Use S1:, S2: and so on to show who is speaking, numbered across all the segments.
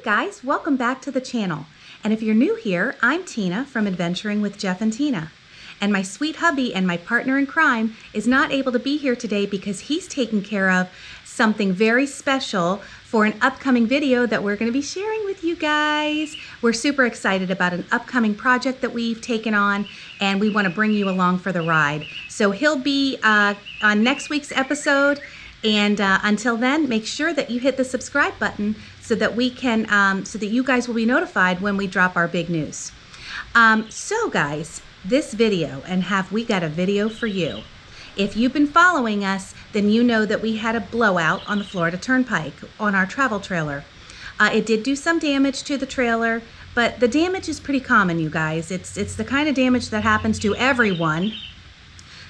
S1: Hey guys, welcome back to the channel. And if you're new here, I'm Tina from Adventuring with Jeff and Tina. And my sweet hubby and my partner in crime is not able to be here today because he's taking care of something very special for an upcoming video that we're going to be sharing with you guys. We're super excited about an upcoming project that we've taken on, and we want to bring you along for the ride. So he'll be on next week's episode. And until then, make sure that you hit the subscribe button so that we can, so that you guys will be notified when we drop our big news. So guys, this video, and have we got a video for you? If you've been following us, then you know that we had a blowout on the Florida Turnpike on our travel trailer. It did do some damage to the trailer, but the damage is pretty common, you guys. It's the kind of damage that happens to everyone.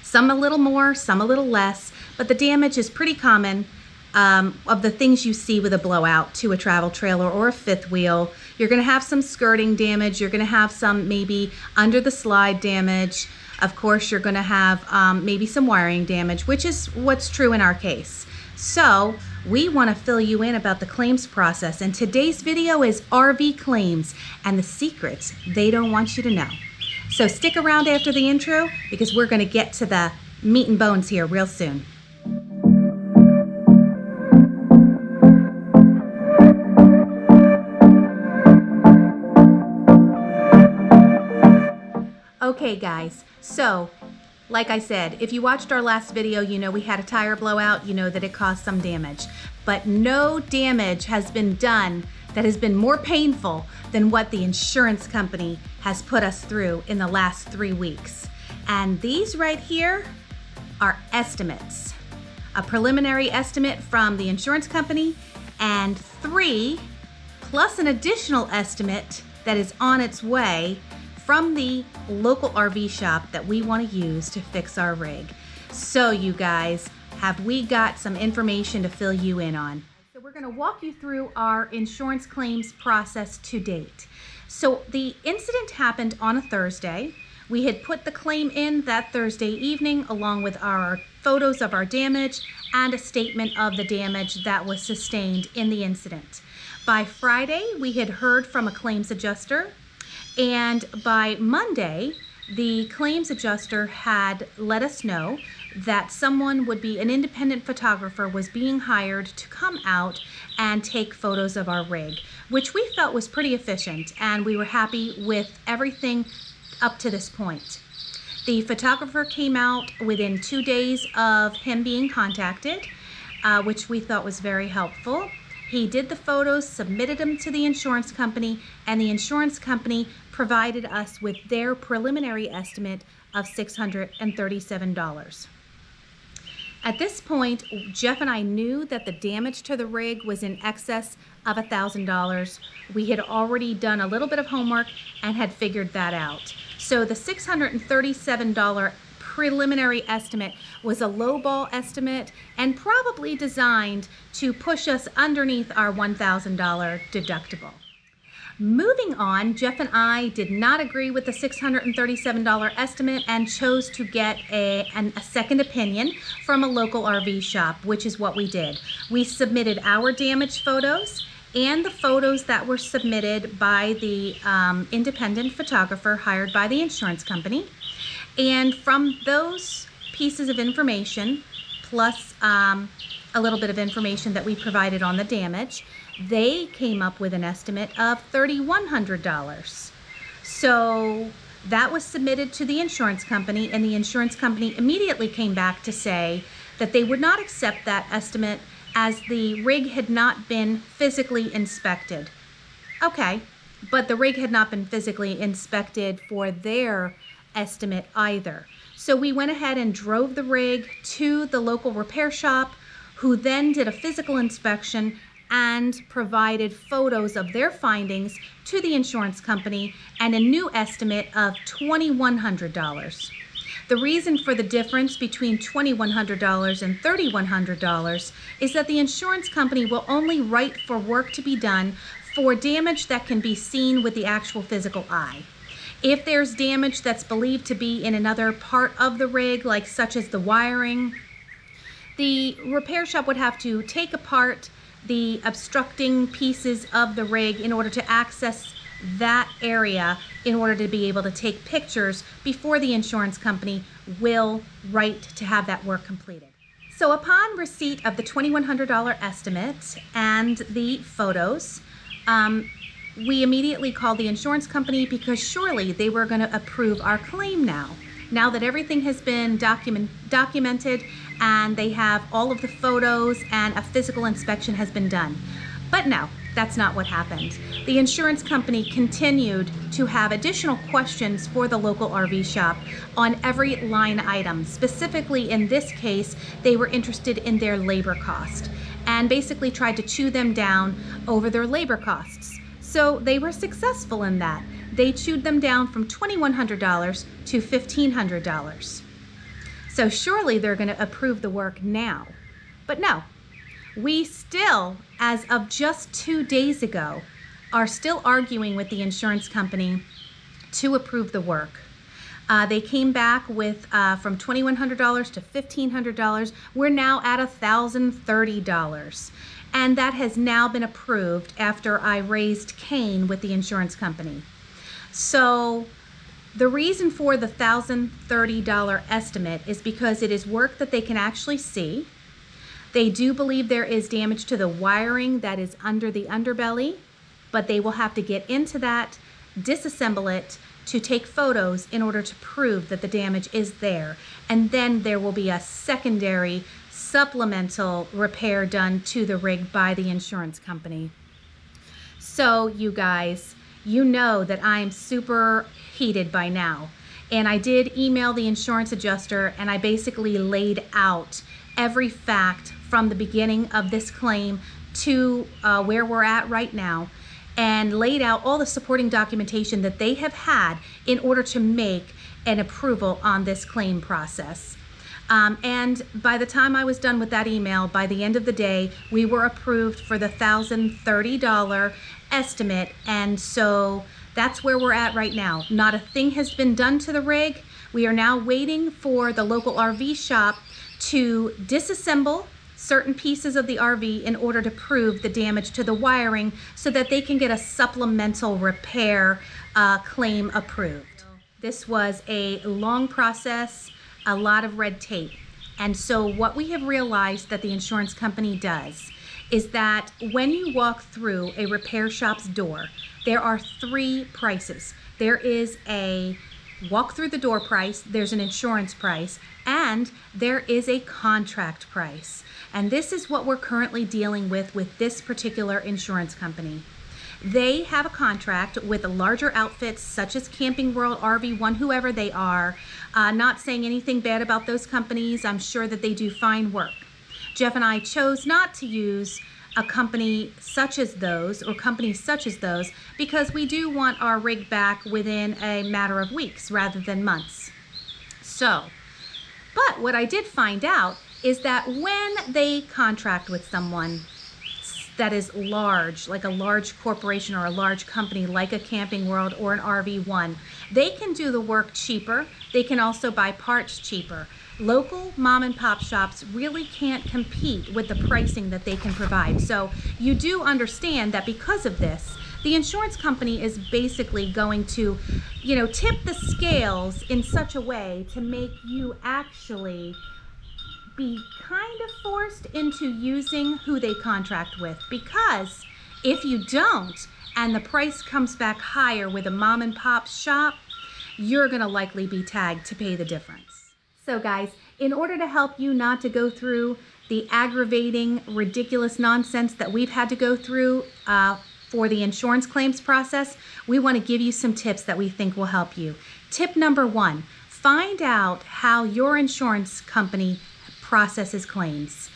S1: Some a little more, some a little less, but the damage is pretty common of the things you see with a blowout to a travel trailer or a fifth wheel. You're going to have some skirting damage. You're going to have some maybe under the slide damage. Of course, you're going to have maybe some wiring damage, which is what's true in our case. So we want to fill you in about the claims process, and today's video is RV claims and the secrets they don't want you to know. So stick around after the intro because we're going to get to the meat and bones here real soon. Okay guys, so like I said, if you watched our last video, you know we had a tire blowout, you know that it caused some damage. But no damage has been done that has been more painful than what the insurance company has put us through in the last 3 weeks. And these right here are estimates. A preliminary estimate from the insurance company, and 3 plus an additional estimate that is on its way from the local RV shop that we want to use to fix our rig. So you guys, have we got some information to fill you in on? So we're going to walk you through our insurance claims process to date. So the incident happened on a Thursday. We had put the claim in that Thursday evening along with our photos of our damage and a statement of the damage that was sustained in the incident. By Friday, we had heard from a claims adjuster, and by Monday, the claims adjuster had let us know that someone would be, an independent photographer was being hired to come out and take photos of our rig, which we felt was pretty efficient, and we were happy with everything up to this point. The photographer came out within 2 days of him being contacted, which we thought was very helpful. He did the photos, submitted them to the insurance company, and the insurance company provided us with their preliminary estimate of $637. At this point, Jeff and I knew that the damage to the rig was in excess of $1,000. We had already done a little bit of homework and had figured that out. So the $637 preliminary estimate was a lowball estimate and probably designed to push us underneath our $1,000 deductible. Moving on, Jeff and I did not agree with the $637 estimate and chose to get a second opinion from a local RV shop, which is what we did. We submitted our damage photos and the photos that were submitted by the independent photographer hired by the insurance company. And from those pieces of information, plus a little bit of information that we provided on the damage, they came up with an estimate of $3,100. So that was submitted to the insurance company, and the insurance company immediately came back to say that they would not accept that estimate as the rig had not been physically inspected. Okay, but the rig had not been physically inspected for their estimate either. So we went ahead and drove the rig to the local repair shop, who then did a physical inspection and provided photos of their findings to the insurance company and a new estimate of $2,100. The reason for the difference between $2,100 and $3,100 is that the insurance company will only write for work to be done for damage that can be seen with the actual physical eye. If there's damage that's believed to be in another part of the rig, like such as the wiring, the repair shop would have to take apart the obstructing pieces of the rig in order to access that area in order to be able to take pictures before the insurance company will write to have that work completed. So upon receipt of the $2,100 estimate and the photos, we immediately called the insurance company because surely they were going to approve our claim now that everything has been documented and they have all of the photos and a physical inspection has been done. But no, that's not what happened. The insurance company continued to have additional questions for the local RV shop on every line item. Specifically in this case, they were interested in their labor cost and basically tried to chew them down over their labor costs. So they were successful in that. They chewed them down from $2,100 to $1,500. So surely they're going to approve the work now. But no, we still, as of just 2 days ago, are still arguing with the insurance company to approve the work. They came back with from $2,100 to $1,500. We're now at $1,030. And that has now been approved after I raised Cain with the insurance company. So the reason for the $1,030 estimate is because it is work that they can actually see. They do believe there is damage to the wiring that is under the underbelly, but they will have to get into that, disassemble it to take photos in order to prove that the damage is there. And then there will be a secondary supplemental repair done to the rig by the insurance company. So you guys, you know that I'm super heated by now. And I did email the insurance adjuster and I basically laid out every fact from the beginning of this claim to where we're at right now, and laid out all the supporting documentation that they have had in order to make an approval on this claim process. And by the time I was done with that email, by the end of the day, we were approved for the $1,030 estimate. And so that's where we're at right now. Not a thing has been done to the rig. We are now waiting for the local RV shop to disassemble certain pieces of the RV in order to prove the damage to the wiring so that they can get a supplemental repair claim approved. This was a long process, a lot of red tape. And so what we have realized that the insurance company does is that when you walk through a repair shop's door, there are 3 prices. There is a walk through the door price, there's an insurance price, and there is a contract price. And this is what we're currently dealing with this particular insurance company. They have a contract with larger outfits such as Camping World, RV1, whoever they are. Not saying anything bad about those companies. I'm sure that they do fine work. Jeff and I chose not to use a company such as those or companies such as those because we do want our rig back within a matter of weeks rather than months. So, but what I did find out is that when they contract with someone that is large, like a large corporation or a large company like a Camping World or an RV1, they can do the work cheaper. They can also buy parts cheaper. Local mom and pop shops really can't compete with the pricing that they can provide. So you do understand that because of this, the insurance company is basically going to, tip the scales in such a way to make you actually be kind of forced into using who they contract with, because if you don't and the price comes back higher with a mom and pop shop, you're going to likely be tagged to pay the difference. So guys, in order to help you not to go through the aggravating, ridiculous nonsense that we've had to go through for the insurance claims process, we want to give you some tips that we think will help you. Tip number 1, find out how your insurance company processes claims.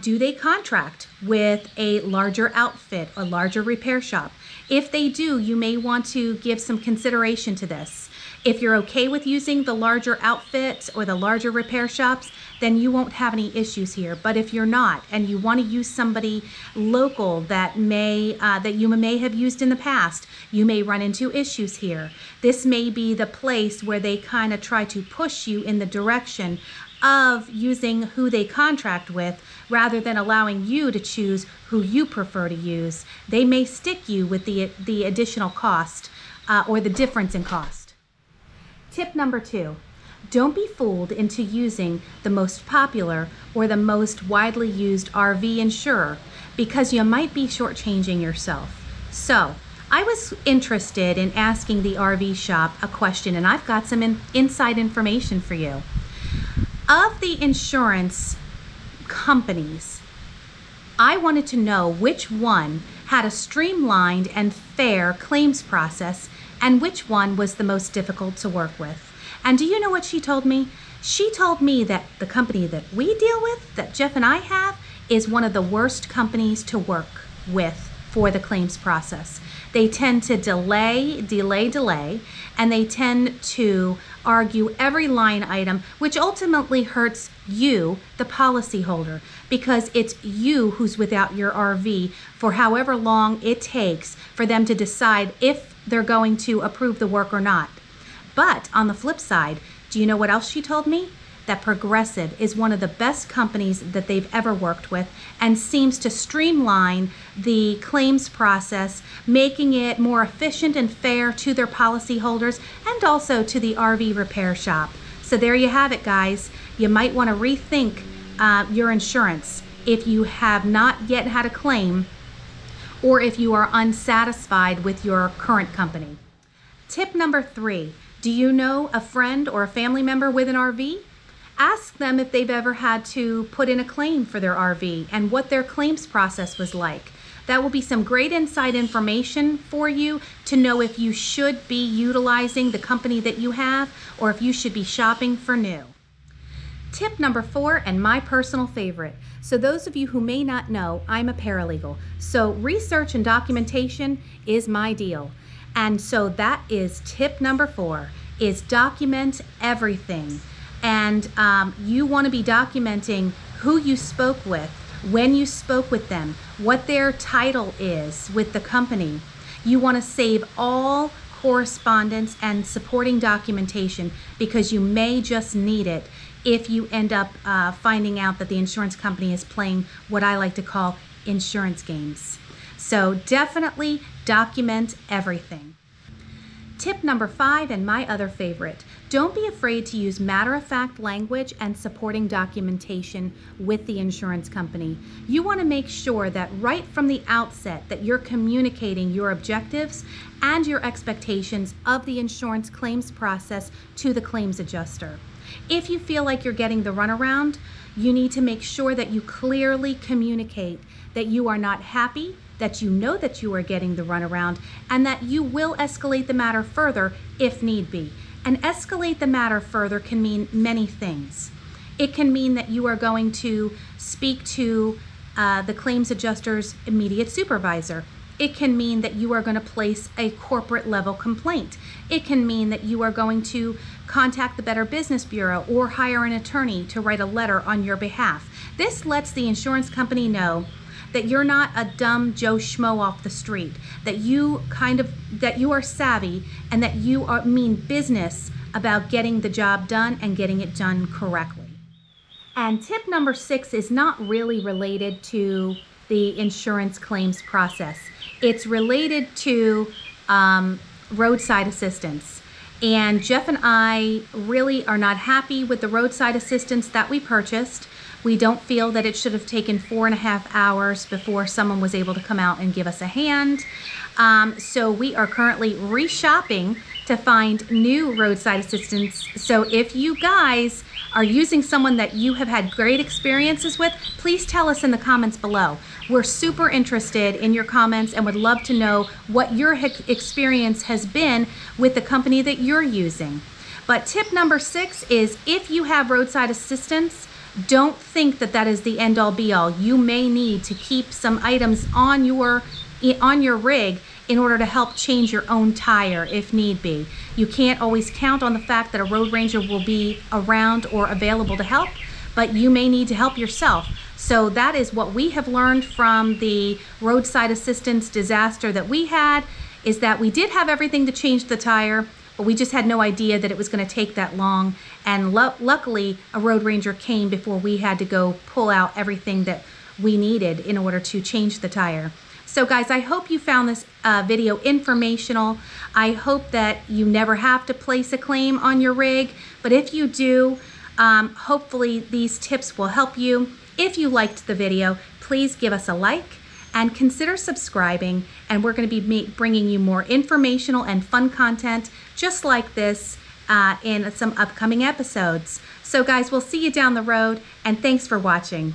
S1: Do they contract with a larger outfit, a larger repair shop? If they do, you may want to give some consideration to this. If you're okay with using the larger outfits or the larger repair shops, then you won't have any issues here. But if you're not, and you want to use somebody local that you may have used in the past, you may run into issues here. This may be the place where they kind of try to push you in the direction of using who they contract with rather than allowing you to choose who you prefer to use. They may stick you with the additional cost or the difference in cost. Tip number 2, don't be fooled into using the most popular or the most widely used RV insurer because you might be shortchanging yourself. So I was interested in asking the RV shop a question, and I've got some inside information for you. Of the insurance companies, I wanted to know which one had a streamlined and fair claims process and which one was the most difficult to work with. And do you know what she told me? She told me that the company that we deal with, that Jeff and I have, is one of the worst companies to work with for the claims process. They tend to delay, and they tend to argue every line item, which ultimately hurts you, the policyholder, because it's you who's without your RV for however long it takes for them to decide if they're going to approve the work or not. But on the flip side, do you know what else she told me? That Progressive is one of the best companies that they've ever worked with and seems to streamline the claims process, making it more efficient and fair to their policyholders and also to the RV repair shop. So there you have it, guys. You might want to rethink your insurance if you have not yet had a claim or if you are unsatisfied with your current company. Tip number 3, do you know a friend or a family member with an RV? Ask them if they've ever had to put in a claim for their RV and what their claims process was like. That will be some great inside information for you to know if you should be utilizing the company that you have or if you should be shopping for new. Tip number 4, and my personal favorite. So those of you who may not know, I'm a paralegal. So research and documentation is my deal. And so that is tip number 4, is document everything. And you want to be documenting who you spoke with, when you spoke with them, what their title is with the company. You want to save all correspondence and supporting documentation because you may just need it if you end up finding out that the insurance company is playing what I like to call insurance games. So definitely document everything. Tip number 5, and my other favorite, don't be afraid to use matter-of-fact language and supporting documentation with the insurance company. You want to make sure that right from the outset that you're communicating your objectives and your expectations of the insurance claims process to the claims adjuster. If you feel like you're getting the runaround, you need to make sure that you clearly communicate that you are not happy, that you know that you are getting the runaround, and that you will escalate the matter further if need be. And escalate the matter further can mean many things. It can mean that you are going to speak to the claims adjuster's immediate supervisor. It can mean that you are going to place a corporate level complaint. It can mean that you are going to contact the Better Business Bureau or hire an attorney to write a letter on your behalf. This lets the insurance company know that you're not a dumb Joe Schmo off the street, that you are savvy and that you mean business about getting the job done and getting it done correctly. And tip number 6 is not really related to the insurance claims process. It's related to roadside assistance. And Jeff and I really are not happy with the roadside assistance that we purchased. We don't feel that it should have taken 4.5 hours before someone was able to come out and give us a hand. So we are currently reshopping to find new roadside assistance. So if you guys are using someone that you have had great experiences with, please tell us in the comments below. We're super interested in your comments and would love to know what your experience has been with the company that you're using. But tip number 6 is if you have roadside assistance, don't think that that is the end-all be-all. You may need to keep some items on your rig in order to help change your own tire if need be. You can't always count on the fact that a road ranger will be around or available to help, but you may need to help yourself. So that is what we have learned from the roadside assistance disaster that we had, is that we did have everything to change the tire. but we just had no idea that it was going to take that long. And luckily, a road ranger came before we had to go pull out everything that we needed in order to change the tire. So guys, I hope you found this video informational. I hope that you never have to place a claim on your rig, but if you do, hopefully these tips will help you. If you liked the video, please give us a like and consider subscribing, and we're going to be bringing you more informational and fun content just like this in some upcoming episodes. So guys, we'll see you down the road, and thanks for watching.